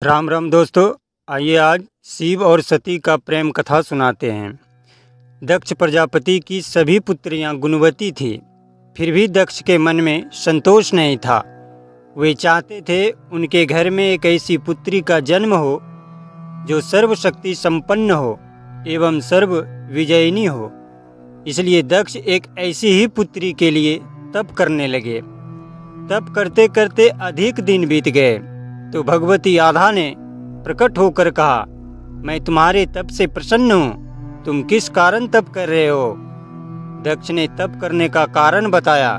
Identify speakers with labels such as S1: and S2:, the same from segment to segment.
S1: राम राम दोस्तों, आइए आज शिव और सती का प्रेम कथा सुनाते हैं। दक्ष प्रजापति की सभी पुत्रियां गुणवती थी, फिर भी दक्ष के मन में संतोष नहीं था। वे चाहते थे उनके घर में एक ऐसी पुत्री का जन्म हो जो सर्वशक्ति संपन्न हो एवं सर्व विजयिनी हो। इसलिए दक्ष एक ऐसी ही पुत्री के लिए तप करने लगे। तप करते करते अधिक दिन बीत गए तो भगवती आधा ने प्रकट होकर कहा, मैं तुम्हारे तप से प्रसन्न हूँ, तुम किस कारण तप कर रहे हो? दक्ष ने तप करने का कारण बताया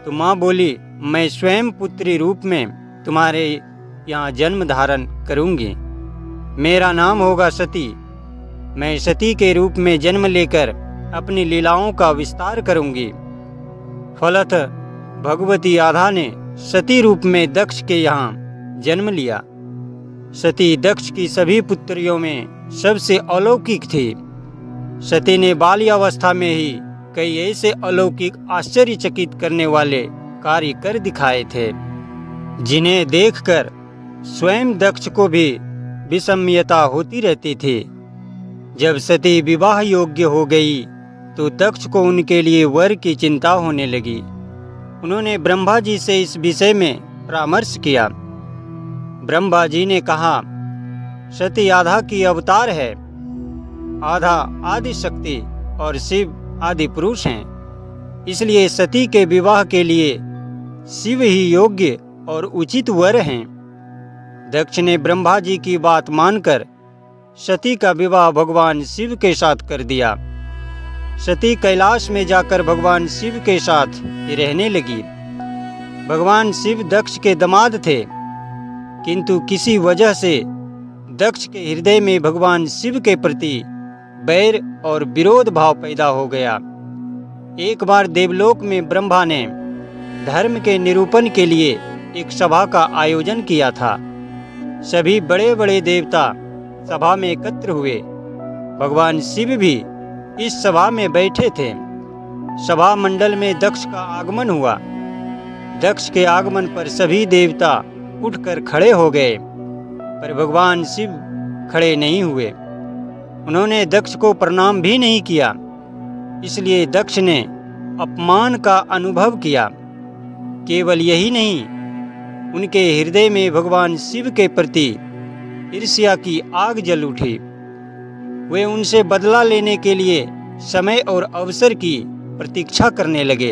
S1: तो माँ बोली, मैं स्वयं पुत्री रूप में तुम्हारे यहाँ जन्म धारण करूँगी। मेरा नाम होगा सती। मैं सती के रूप में जन्म लेकर अपनी लीलाओं का विस्तार करूँगी। फलतः भगवती आधा ने सती रूप में दक्ष के यहाँ जन्म लिया। सती दक्ष की सभी पुत्रियों में सबसे अलौकिक थी। सती ने बाल्यावस्था में ही कई ऐसे अलौकिक आश्चर्यचकित करने वाले कार्य कर दिखाए थे जिन्हें देखकर स्वयं दक्ष को भी विस्मयता होती रहती थी। जब सती विवाह योग्य हो गई तो दक्ष को उनके लिए वर की चिंता होने लगी। उन्होंने ब्रह्मा जी से इस विषय में परामर्श किया। ब्रह्मा जी ने कहा, सती आधा की अवतार है। आधा आदि शक्ति और शिव आदि पुरुष हैं। इसलिए सती के विवाह के लिए शिव ही योग्य और उचित वर हैं। दक्ष ने ब्रह्मा जी की बात मानकर सती का विवाह भगवान शिव के साथ कर दिया। सती कैलाश में जाकर भगवान शिव के साथ रहने लगी। भगवान शिव दक्ष के दामाद थे, किंतु किसी वजह से दक्ष के हृदय में भगवान शिव के प्रति बैर और विरोध भाव पैदा हो गया। एक बार देवलोक में ब्रह्मा ने धर्म के निरूपण के लिए एक सभा का आयोजन किया था। सभी बड़े बड़े देवता सभा में एकत्र हुए। भगवान शिव भी इस सभा में बैठे थे। सभा मंडल में दक्ष का आगमन हुआ। दक्ष के आगमन पर सभी देवता उठकर खड़े हो गए, पर भगवान शिव खड़े नहीं हुए। उन्होंने दक्ष को प्रणाम भी नहीं किया। इसलिए दक्ष ने अपमान का अनुभव किया। केवल यही नहीं, उनके हृदय में भगवान शिव के प्रति ईर्ष्या की आग जल उठी। वे उनसे बदला लेने के लिए समय और अवसर की प्रतीक्षा करने लगे।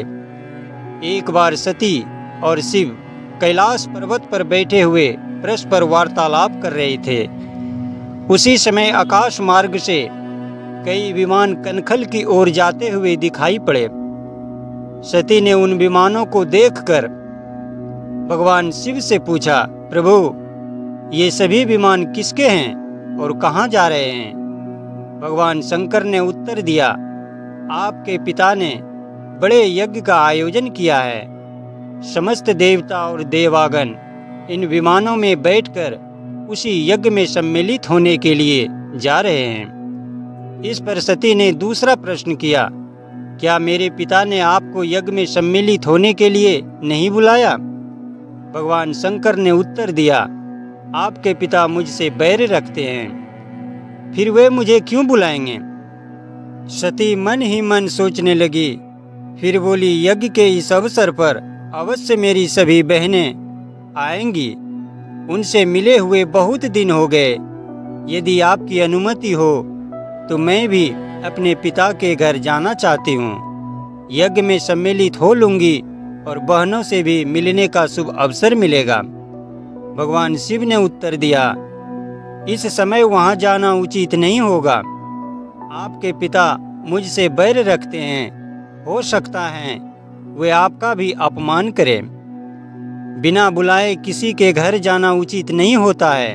S1: एक बार सती और शिव कैलाश पर्वत पर बैठे हुए परस्पर वार्तालाप कर रहे थे। उसी समय आकाश मार्ग से कई विमान कनखल की ओर जाते हुए दिखाई पड़े। सती ने उन विमानों को देखकर भगवान शिव से पूछा, प्रभु, ये सभी विमान किसके हैं और कहाँ जा रहे हैं? भगवान शंकर ने उत्तर दिया, आपके पिता ने बड़े यज्ञ का आयोजन किया है। समस्त देवता और देवागण इन विमानों में बैठकर उसी यज्ञ में सम्मिलित होने के लिए जा रहे हैं। इस पर सती ने दूसरा प्रश्न किया, क्या मेरे पिता ने आपको यज्ञ में सम्मिलित होने के लिए नहीं बुलाया? भगवान शंकर ने उत्तर दिया, आपके पिता मुझसे बैर रखते हैं, फिर वे मुझे क्यों बुलाएंगे? सती मन ही मन सोचने लगी। फिर बोली, यज्ञ के इस अवसर पर अवश्य मेरी सभी बहनें आएंगी। उनसे मिले हुए बहुत दिन हो गए। यदि आपकी अनुमति हो तो मैं भी अपने पिता के घर जाना चाहती हूँ। यज्ञ में सम्मिलित हो लूँगी और बहनों से भी मिलने का शुभ अवसर मिलेगा। भगवान शिव ने उत्तर दिया, इस समय वहाँ जाना उचित नहीं होगा। आपके पिता मुझसे बैर रखते हैं। हो सकता है वे आपका भी अपमान करें। बिना बुलाए किसी के घर जाना उचित नहीं होता है।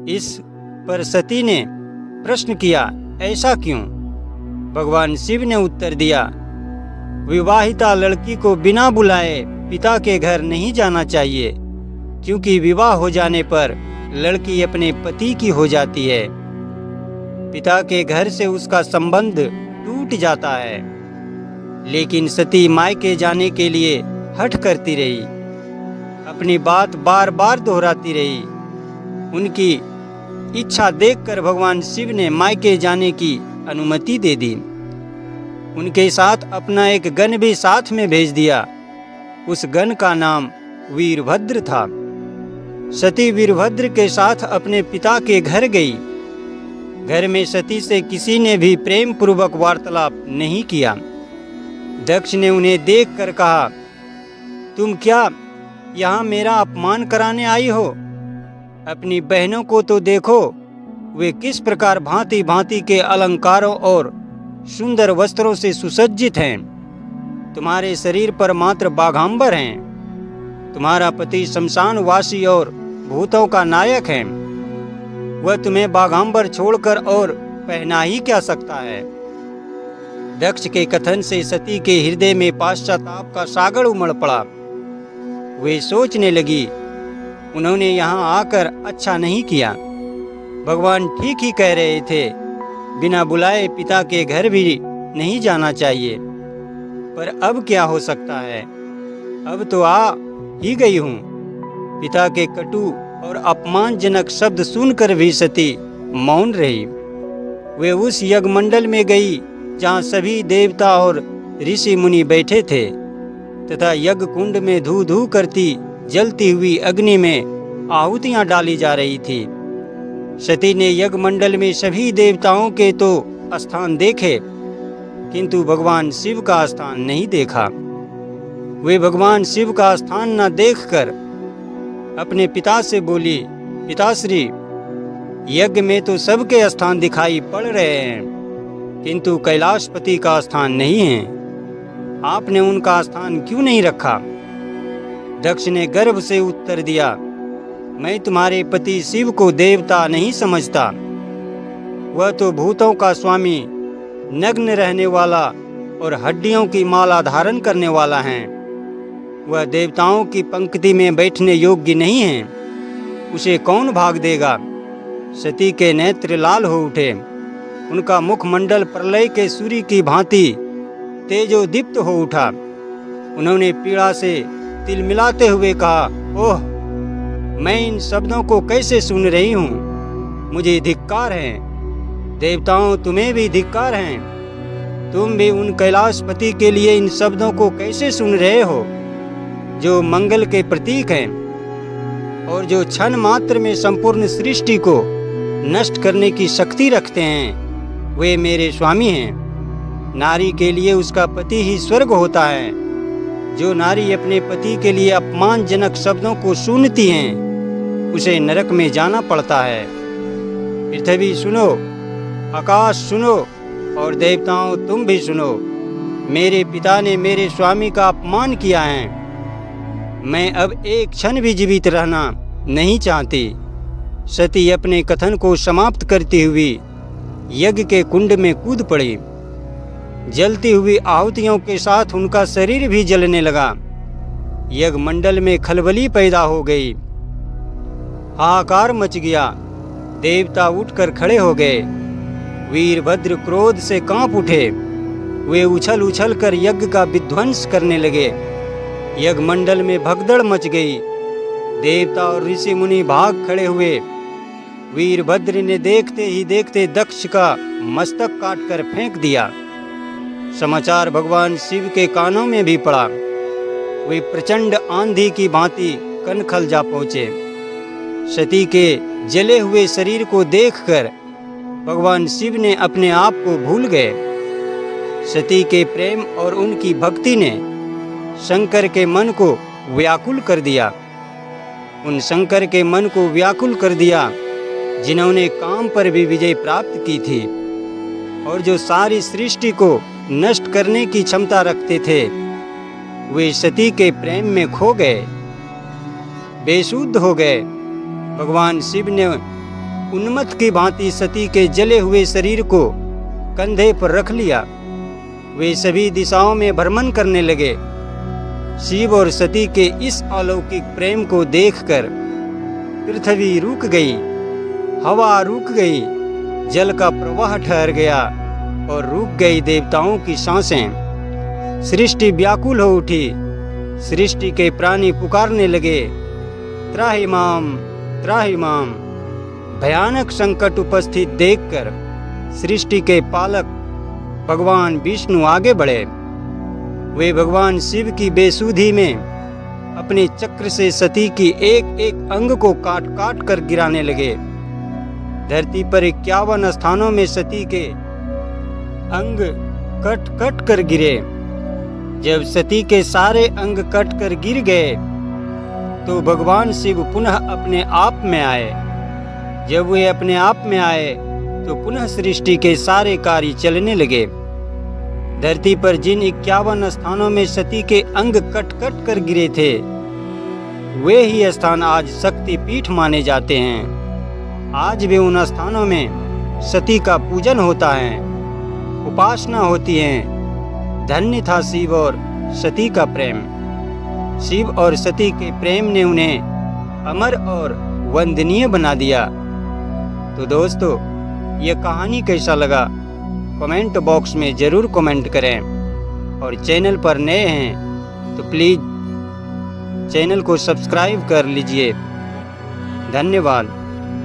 S1: इस पर सती ने प्रश्न किया, ऐसा क्यों? भगवान शिव ने उत्तर दिया, विवाहिता लड़की को बिना बुलाए पिता के घर नहीं जाना चाहिए, क्योंकि विवाह हो जाने पर लड़की अपने पति की हो जाती है। पिता के घर से उसका संबंध टूट जाता है। लेकिन सती मायके जाने के लिए हठ करती रही, अपनी बात बार बार दोहराती रही। उनकी इच्छा देखकर भगवान शिव ने मायके जाने की अनुमति दे दी। उनके साथ अपना एक गण भी साथ में भेज दिया। उस गण का नाम वीरभद्र था। सती वीरभद्र के साथ अपने पिता के घर गई। घर में सती से किसी ने भी प्रेम पूर्वक वार्तालाप नहीं किया। दक्ष ने उन्हें देखकर कहा, तुम क्या यहाँ मेरा अपमान कराने आई हो? अपनी बहनों को तो देखो, वे किस प्रकार भांति भांति के अलंकारों और सुंदर वस्त्रों से सुसज्जित हैं। तुम्हारे शरीर पर मात्र बाघांबर हैं। तुम्हारा पति शमशानवासी और भूतों का नायक है। वह तुम्हें बाघांबर छोड़कर और पहना ही क्या सकता है? दक्ष के कथन से सती के हृदय में पश्चाताप का सागर उमड़ पड़ा। वे सोचने लगी, उन्होंने यहाँ आकर अच्छा नहीं किया। भगवान ठीक ही कह रहे थे, बिना बुलाए पिता के घर भी नहीं जाना चाहिए। पर अब क्या हो सकता है? अब तो आ ही गई हूँ। पिता के कटु और अपमानजनक शब्द सुनकर भी सती मौन रही। वे उस यज्ञमंडल में गई जहाँ सभी देवता और ऋषि मुनि बैठे थे तथा यज्ञ कुंड में धू धू करती जलती हुई अग्नि में आहुतियाँ डाली जा रही थी। सती ने यज्ञमंडल में सभी देवताओं के तो स्थान देखे, किंतु भगवान शिव का स्थान नहीं देखा। वे भगवान शिव का स्थान न देखकर अपने पिता से बोली, पिताश्री, यज्ञ में तो सबके स्थान दिखाई पड़ रहे हैं, किंतु कैलाशपति का स्थान नहीं है। आपने उनका स्थान क्यों नहीं रखा? दक्ष ने गर्व से उत्तर दिया, मैं तुम्हारे पति शिव को देवता नहीं समझता। वह तो भूतों का स्वामी, नग्न रहने वाला और हड्डियों की माला धारण करने वाला है। वह देवताओं की पंक्ति में बैठने योग्य नहीं है। उसे कौन भाग देगा? सती के नेत्र लाल हो उठे। उनका मुखमंडल प्रलय के सूर्य की भांति तेजोदीप्त हो उठा। उन्होंने पीड़ा से तिलमिलाते हुए कहा, ओह, मैं इन शब्दों को कैसे सुन रही हूँ? मुझे धिक्कार है। देवताओं, तुम्हें भी धिक्कार है। तुम भी उन कैलाशपति के लिए इन शब्दों को कैसे सुन रहे हो, जो मंगल के प्रतीक हैं और जो क्षण मात्र में संपूर्ण सृष्टि को नष्ट करने की शक्ति रखते हैं। वे मेरे स्वामी हैं। नारी के लिए उसका पति ही स्वर्ग होता है। जो नारी अपने पति के लिए अपमानजनक शब्दों को सुनती हैं, उसे नरक में जाना पड़ता है। पृथ्वी सुनो, आकाश सुनो और देवताओं तुम भी सुनो। मेरे पिता ने मेरे स्वामी का अपमान किया है। मैं अब एक क्षण भी जीवित रहना नहीं चाहती। सती अपने कथन को समाप्त करती हुई यज्ञ के कुंड में कूद पड़ी। जलती हुई आहुतियों के साथ उनका शरीर भी जलने लगा। यज्ञ मंडल में खलबली पैदा हो गई। हाहाकार मच गया। देवता उठकर खड़े हो गए। वीरभद्र क्रोध से कांप उठे। वे उछल उछल कर यज्ञ का विध्वंस करने लगे। यज्ञ मंडल में भगदड़ मच गई। देवता और ऋषि मुनि भाग खड़े हुए। वीरभद्र ने देखते ही देखते दक्ष का मस्तक काटकर फेंक दिया। समाचार भगवान शिव के कानों में भी पड़ा। वे प्रचंड आंधी की भांति कनखल जा पहुँचे। सती के जले हुए शरीर को देखकर भगवान शिव ने अपने आप को भूल गए। सती के प्रेम और उनकी भक्ति ने शंकर के मन को व्याकुल कर दिया। उन शंकर के मन को व्याकुल कर दिया जिन्होंने काम पर भी विजय प्राप्त की थी और जो सारी सृष्टि को नष्ट करने की क्षमता रखते थे। वे सती के प्रेम में खो गए, बेसुध हो गए। भगवान शिव ने उन्मत्त की भांति सती के जले हुए शरीर को कंधे पर रख लिया। वे सभी दिशाओं में भ्रमण करने लगे। शिव और सती के इस अलौकिक प्रेम को देखकर पृथ्वी रुक गई, हवा रुक गई, जल का प्रवाह ठहर गया और रुक गई देवताओं की सांसें। सृष्टि व्याकुल हो उठी। सृष्टि के प्राणी पुकारने लगे, त्राहि माम, त्राहि माम। भयानक संकट उपस्थित देखकर सृष्टि के पालक भगवान विष्णु आगे बढ़े। वे भगवान शिव की बेसुधी में अपने चक्र से सती की एक एक अंग को काट काट कर गिराने लगे। धरती पर 51 स्थानों में सती के अंग कट कट कर गिरे। जब सती के सारे अंग कट कर गिर गए तो भगवान शिव पुनः अपने आप में आए। जब वे अपने आप में आए तो पुनः सृष्टि के सारे कार्य चलने लगे। धरती पर जिन 51 स्थानों में सती के अंग कट कट कर गिरे थे, वे ही स्थान आज शक्ति पीठ माने जाते हैं। आज भी उन स्थानों में सती का पूजन होता है, उपासना होती है। धन्य था शिव और सती का प्रेम। शिव और सती के प्रेम ने उन्हें अमर और वंदनीय बना दिया। तो दोस्तों, ये कहानी कैसा लगा कमेंट बॉक्स में ज़रूर कमेंट करें। और चैनल पर नए हैं तो प्लीज़ चैनल को सब्सक्राइब कर लीजिए। धन्यवाद।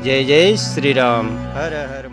S1: जय जय श्री राम। हर हर